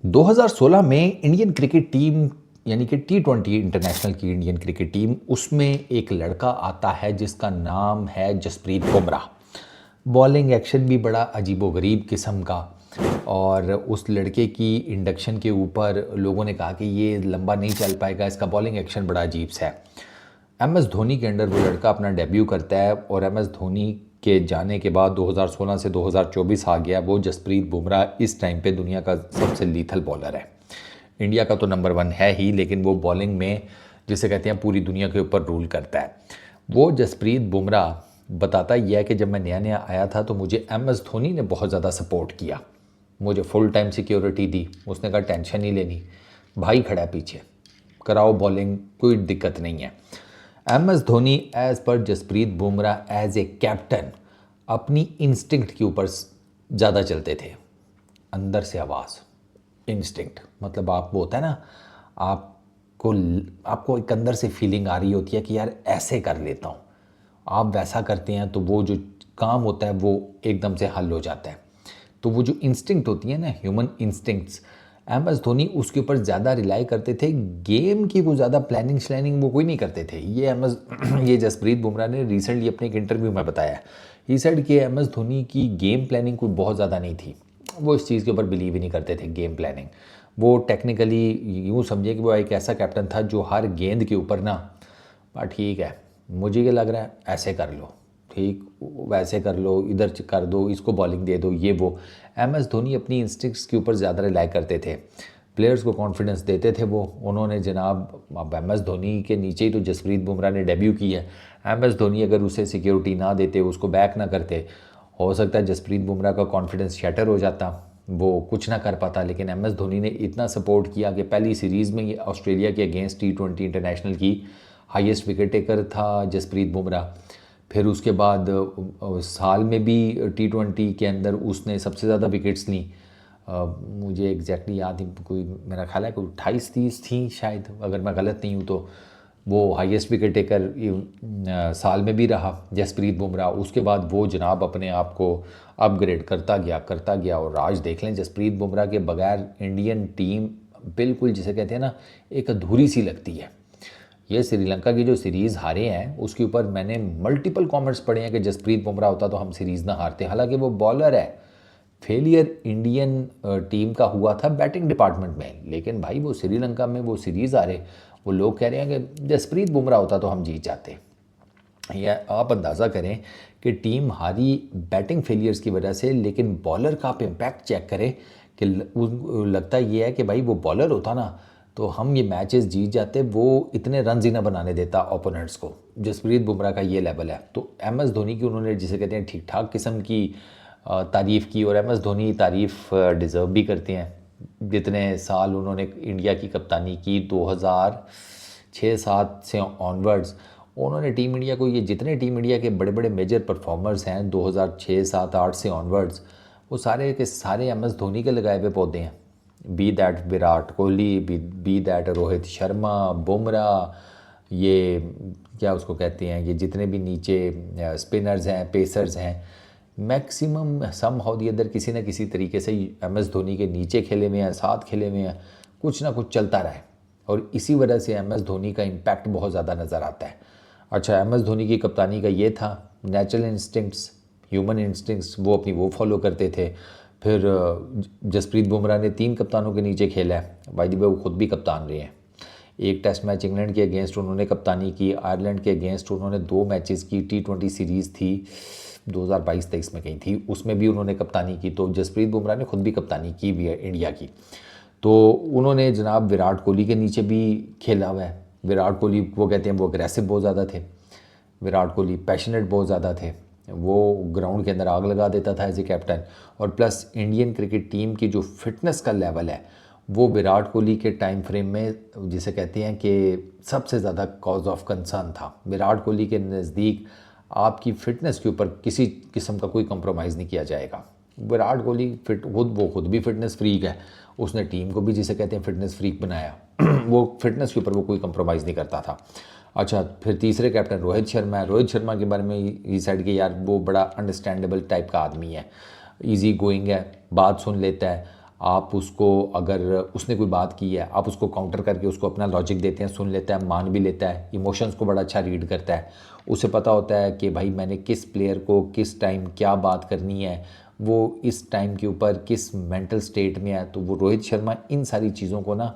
2016 में Indian cricket team यानी कि T20 इंटरनेशनल की इंडियन क्रिकेट टीम, उसमें एक लड़का आता है जिसका नाम है जसप्रीत बुमराह। बॉलिंग एक्शन भी बड़ा अजीबोगरीब किस्म का, और उस लड़के की इंडक्शन के ऊपर लोगों ने कहा कि ये लंबा नहीं चल पाएगा, इसका बॉलिंग एक्शन बड़ा अजीब सा है। MS धोनी के अंडर वो लड़का अपना डेब्यू करता है और MS धोनी के जाने के बाद 2016 से 2024 आ गया। वो जसप्रीत बुमराह इस टाइम पे दुनिया का सबसे लीथल बॉलर है। इंडिया का तो नंबर 1 है ही, लेकिन वो बॉलिंग में जिसे कहते हैं पूरी दुनिया के ऊपर रूल करता है। वो जसप्रीत बुमराह बताता यह है कि जब मैं नया नया आया था तो मुझे MS धोनी ने बहुत ज़्यादा सपोर्ट किया, मुझे फुल टाइम सिक्योरिटी दी। उसने कहा टेंशन नहीं लेनी, भाई खड़ा है पीछे, कराओ बॉलिंग, कोई दिक्कत नहीं है। MS धोनी एज पर Jasprit Bumrah as a captain अपनी इंस्टिंक्ट के ऊपर ज़्यादा चलते थे। अंदर से आवाज़, इंस्टिंक्ट मतलब आप वो होता है ना, आपको एक अंदर से फीलिंग आ रही होती है कि यार ऐसे कर लेता हूँ। आप वैसा करते हैं तो वो जो काम होता है वो एकदम से हल हो जाता है। तो वो जो इंस्टिंक्ट होती है ना, ह्यूमन इंस्टिंक्ट्स, MS धोनी उसके ऊपर ज़्यादा रिलाई करते थे। गेम की वो ज़्यादा प्लानिंग श्लैनिंग वो कोई नहीं करते थे। ये जसप्रीत बुमराह ने रिसेंटली अपने एक इंटरव्यू में बताया। ही सेड कि MS धोनी की गेम प्लानिंग कोई बहुत ज़्यादा नहीं थी। वो इस चीज़ के ऊपर बिलीव ही नहीं करते थे गेम प्लानिंग। वो टेक्निकली यूँ समझिए कि वो एक ऐसा कैप्टन था जो हर गेंद के ऊपर ना, ठीक है मुझे ये लग रहा है ऐसे कर लो, ठीक वैसे कर लो, इधर कर दो, इसको बॉलिंग दे दो, ये वो। MS धोनी अपनी इंस्टिंक्ट्स के ऊपर ज़्यादा रिलाई करते थे, प्लेयर्स को कॉन्फिडेंस देते थे वो। उन्होंने जनाब अब MS धोनी के नीचे ही तो जसप्रीत बुमराह ने डेब्यू की है। MS धोनी अगर उसे सिक्योरिटी ना देते, उसको बैक ना करते, हो सकता है जसप्रीत बुमराह का कॉन्फिडेंस शैटर हो जाता, वो कुछ ना कर पाता। लेकिन MS धोनी ने इतना सपोर्ट किया कि पहली सीरीज़ में ये ऑस्ट्रेलिया के अगेंस्ट T20 इंटरनेशनल की हाईएस्ट विकेट टेकर था जसप्रीत बुमराह। फिर उसके बाद साल में भी T20 के अंदर उसने सबसे ज़्यादा विकेट्स ली। मुझे एग्जैक्टली याद नहीं, कोई मेरा ख्याल है कोई 28-30 थी शायद, अगर मैं गलत नहीं हूँ तो। वो हाईएस्ट विकेट टेकर साल में भी रहा जसप्रीत बुमराह। उसके बाद वो जनाब अपने आप को अपग्रेड करता गया। और आज देख लें, जसप्रीत बुमराह के बगैर इंडियन टीम बिल्कुल जिसे कहते हैं ना एक अधूरी सी लगती है। ये श्रीलंका की जो सीरीज़ हारे हैं उसके ऊपर मैंने मल्टीपल कमेंट्स पढ़े हैं कि जसप्रीत बुमराह होता तो हम सीरीज़ ना हारते। हालांकि वो बॉलर है। फेलियर इंडियन टीम का हुआ था बैटिंग डिपार्टमेंट में, लेकिन भाई वो श्रीलंका में वो सीरीज़ हारे। वो लोग कह रहे हैं कि जसप्रीत बुमराह होता तो हम जीत जाते। या आप अंदाज़ा करें कि टीम हारी बैटिंग फेलियर्स की वजह से, लेकिन बॉलर का आप इम्पैक्ट चेक करें कि लगता ये है कि भाई वो बॉलर होता ना तो हम ये मैचेस जीत जाते। वो इतने रन ही ना बनाने देता ओपोनेंट्स को। जसप्रीत बुमराह का ये लेवल है। तो MS धोनी की उन्होंने जिसे कहते हैं ठीक ठाक किस्म की तारीफ़ की, और MS धोनी तारीफ़ डिज़र्व भी करते हैं। जितने साल उन्होंने इंडिया की कप्तानी की 2006-07 से ऑनवर्ड्स, उन्होंने टीम इंडिया को, ये जितने टीम इंडिया के बड़े बड़े मेजर परफॉर्मर्स हैं 2006-07-08 से ऑनवर्ड्स, वो सारे के सारे MS धोनी के लगाए हुए पौधे हैं। Be that Virat Kohli, be that Rohit Sharma, Bumrah, ये क्या उसको कहते हैं, ये जितने भी नीचे स्पिनर्स हैं, पेसर्स हैं, maximum somehow the other किसी न किसी तरीके से MS धोनी के नीचे खेले हुए हैं, साथ खेले हुए हैं, कुछ ना कुछ चलता रहा है। और इसी वजह से MS धोनी का इम्पैक्ट बहुत ज़्यादा नज़र आता है। अच्छा, MS धोनी की कप्तानी का ये था, नेचुरल इंस्टिंक्ट्स, ह्यूमन इंस्टिंक्ट्स वो अपनी वो फॉलो करते थे। फिर जसप्रीत बुमराह ने 3 कप्तानों के नीचे खेला है। भाई वो खुद भी कप्तान रहे हैं। एक टेस्ट मैच इंग्लैंड के अगेंस्ट उन्होंने कप्तानी की, आयरलैंड के अगेंस्ट उन्होंने 2 मैचेस की, T20 सीरीज़ थी 2022-23 में कहीं थी, उसमें भी उन्होंने कप्तानी की। तो जसप्रीत बुमराह ने खुद भी कप्तानी की भी है इंडिया की। तो उन्होंने जनाब विराट कोहली के नीचे भी खेला हुआ है। विराट कोहली वो कहते हैं वो अग्रेसिव बहुत ज़्यादा थे, विराट कोहली पैशनेट बहुत ज़्यादा थे, वो ग्राउंड के अंदर आग लगा देता था एज ए कैप्टन। और प्लस इंडियन क्रिकेट टीम की जो फिटनेस का लेवल है वो विराट कोहली के टाइम फ्रेम में जिसे कहते हैं कि सबसे ज़्यादा कॉज ऑफ कंसर्न था। विराट कोहली के नज़दीक आपकी फ़िटनेस के ऊपर किसी किस्म का कोई कंप्रोमाइज़ नहीं किया जाएगा। विराट कोहली वो खुद भी फिटनेस फ्रीक है, उसने टीम को भी जिसे कहते हैं फिटनेस फ्रीक बनाया। वो फिटनेस के ऊपर वो कोई कंप्रोमाइज़ नहीं करता था। अच्छा, फिर तीसरे कैप्टन रोहित शर्मा है। रोहित शर्मा के बारे में ये साइड के यार वो बड़ा अंडरस्टैंडेबल टाइप का आदमी है, इजी गोइंग है, बात सुन लेता है। आप उसको, अगर उसने कोई बात की है, आप उसको काउंटर करके उसको अपना लॉजिक देते हैं, सुन लेता है, मान भी लेता है, इमोशंस को बड़ा अच्छा रीड करता है, उसे पता होता है कि भाई मैंने किस प्लेयर को किस टाइम क्या बात करनी है, वो इस टाइम के ऊपर किस मेंटल स्टेट में है। तो वो रोहित शर्मा इन सारी चीज़ों को ना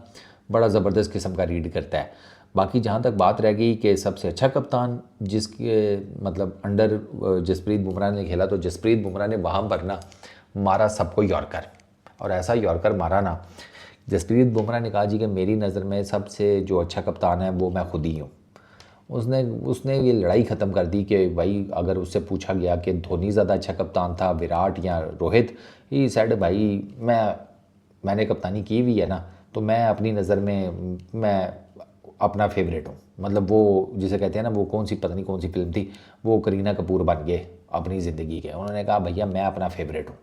बड़ा ज़बरदस्त किस्म का रीड करता है। बाकी जहाँ तक बात रह गई कि सबसे अच्छा कप्तान जिसके मतलब अंडर जसप्रीत बुमराह ने खेला, तो जसप्रीत बुमराह ने वहाँ पर ना मारा सबको यॉर्कर, और ऐसा यॉर्कर मारा ना, जसप्रीत बुमराह ने कहा जी कि मेरी नज़र में सबसे जो अच्छा कप्तान है वो मैं खुद ही हूँ। उसने उसने ये लड़ाई ख़त्म कर दी कि भाई अगर उससे पूछा गया कि धोनी ज़्यादा अच्छा कप्तान था, विराट या रोहित, ही सेड भाई मैंने कप्तानी की हुई है ना, तो मैं अपनी नज़र में मैं अपना फेवरेट हूँ। मतलब वो जिसे कहते हैं ना, वो कौन सी पता नहीं कौन सी फिल्म थी, वो करीना कपूर बन गए अपनी ज़िंदगी के। उन्होंने कहा भैया मैं अपना फेवरेट हूँ,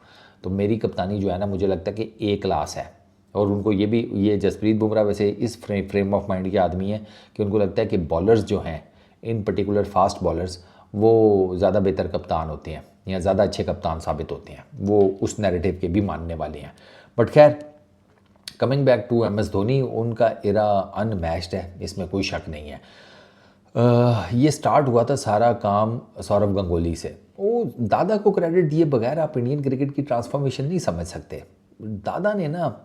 तो मेरी कप्तानी जो है ना मुझे लगता है कि ए क्लास है। और उनको ये भी, ये जसप्रीत बुमराह वैसे इस फ्रेम ऑफ माइंड के आदमी है कि उनको लगता है कि बॉलर्स जो हैं, इन पर्टिकुलर फास्ट बॉलर्स, वो ज़्यादा बेहतर कप्तान होते हैं या ज़्यादा अच्छे कप्तान साबित होते हैं। वो उस नैरेटिव के भी मानने वाले हैं। बट खैर, coming back to M S Dhoni, उनका एरा अनमैच्ड है, इसमें कोई शक नहीं है। ये स्टार्ट हुआ था सारा काम सौरव गंगोली से। वो दादा को क्रेडिट दिए बगैर आप इंडियन क्रिकेट की ट्रांसफॉर्मेशन नहीं समझ सकते। दादा ने ना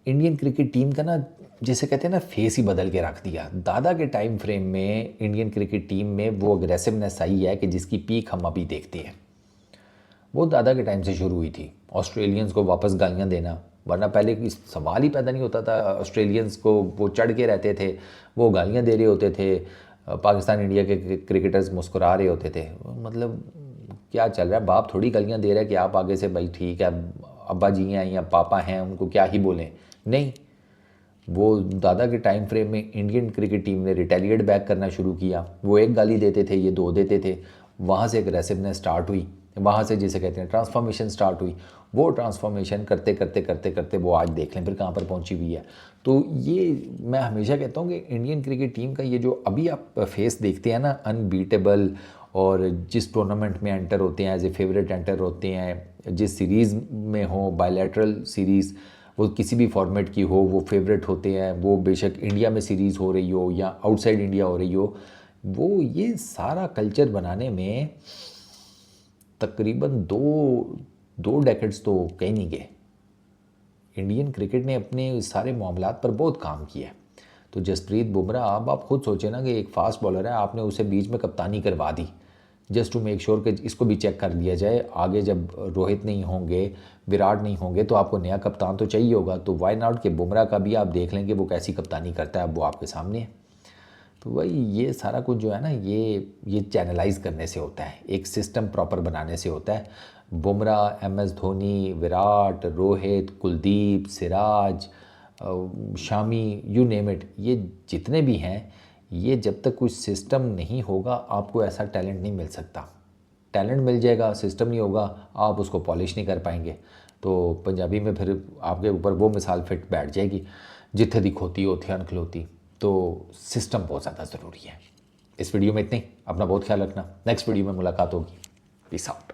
इंडियन क्रिकेट टीम का ना, जैसे कहते हैं ना, फेस ही बदल के रख दिया। दादा के टाइम फ्रेम में इंडियन क्रिकेट टीम में वो अग्रेसिवनेस आई है कि जिसकी पीक हम अभी देखते हैं, वो दादा के टाइम से शुरू हुई थी। ऑस्ट्रेलियंस को वापस गालियाँ देना, वरना पहले कोई सवाल ही पैदा नहीं होता था। ऑस्ट्रेलियंस को वो चढ़ के रहते थे, वो गालियाँ दे रहे होते थे, पाकिस्तान इंडिया के क्रिकेटर्स मुस्कुरा रहे होते थे। मतलब क्या चल रहा है, बाप थोड़ी गालियाँ दे रहा है कि आप आगे से भाई ठीक है, अब्बा जी हैं या पापा हैं, उनको क्या ही बोलें। नहीं, वो दादा के टाइम फ्रेम में इंडियन क्रिकेट टीम ने रिटेलिएट बैक करना शुरू किया। वो एक गाली देते थे, ये दो देते थे, वहाँ से एग्रेसिवनेस स्टार्ट हुई, वहाँ से जिसे कहते हैं ट्रांसफॉर्मेशन स्टार्ट हुई। वो ट्रांसफॉर्मेशन करते करते करते करते वो आज देख लें फिर कहाँ पर पहुँची हुई है। तो ये मैं हमेशा कहता हूँ कि इंडियन क्रिकेट टीम का ये जो अभी आप फेस देखते हैं ना, अनबीटेबल, और जिस टूर्नामेंट में एंटर होते हैं एज ए फेवरेट एंटर होते हैं, जिस सीरीज़ में हो, बायलैटरल सीरीज़, वो किसी भी फॉर्मेट की हो, वो फेवरेट होते हैं। वो बेशक इंडिया में सीरीज़ हो रही हो या आउटसाइड इंडिया हो रही हो, वो ये सारा कल्चर बनाने में तकरीबन दो डेकेड्स तो कहीं नहीं गए। इंडियन क्रिकेट ने अपने सारे मामलात पर बहुत काम किया है। तो जसप्रीत बुमराह, अब आप खुद सोचें ना कि एक फास्ट बॉलर है, आपने उसे बीच में कप्तानी करवा दी जस्ट टू मेक श्योर कि इसको भी चेक कर लिया जाए, आगे जब रोहित नहीं होंगे, विराट नहीं होंगे, तो आपको नया कप्तान तो चाहिए होगा। तो वाई नॉट के बुमराह का भी आप देख लेंगे वो कैसी कप्तानी करता है, अब वो आपके सामने है। तो वही ये सारा कुछ जो है ना, ये चैनलाइज करने से होता है, एक सिस्टम प्रॉपर बनाने से होता है। Bumrah, M S Dhoni, Virat, Rohit, Kuldeep, Siraj, Shami, you name it, ये जितने भी हैं, ये जब तक कोई सिस्टम नहीं होगा आपको ऐसा टैलेंट नहीं मिल सकता। टैलेंट मिल जाएगा, सिस्टम नहीं होगा, आप उसको पॉलिश नहीं कर पाएंगे। तो पंजाबी में फिर आपके ऊपर वो मिसाल फिट बैठ जाएगी, जिथे दी खोती होती अनखलोती। तो सिस्टम बहुत ज़्यादा ज़रूरी है। इस वीडियो में इतनी, अपना बहुत ख्याल रखना। नेक्स्ट वीडियो में मुलाकात होगी। Peace out.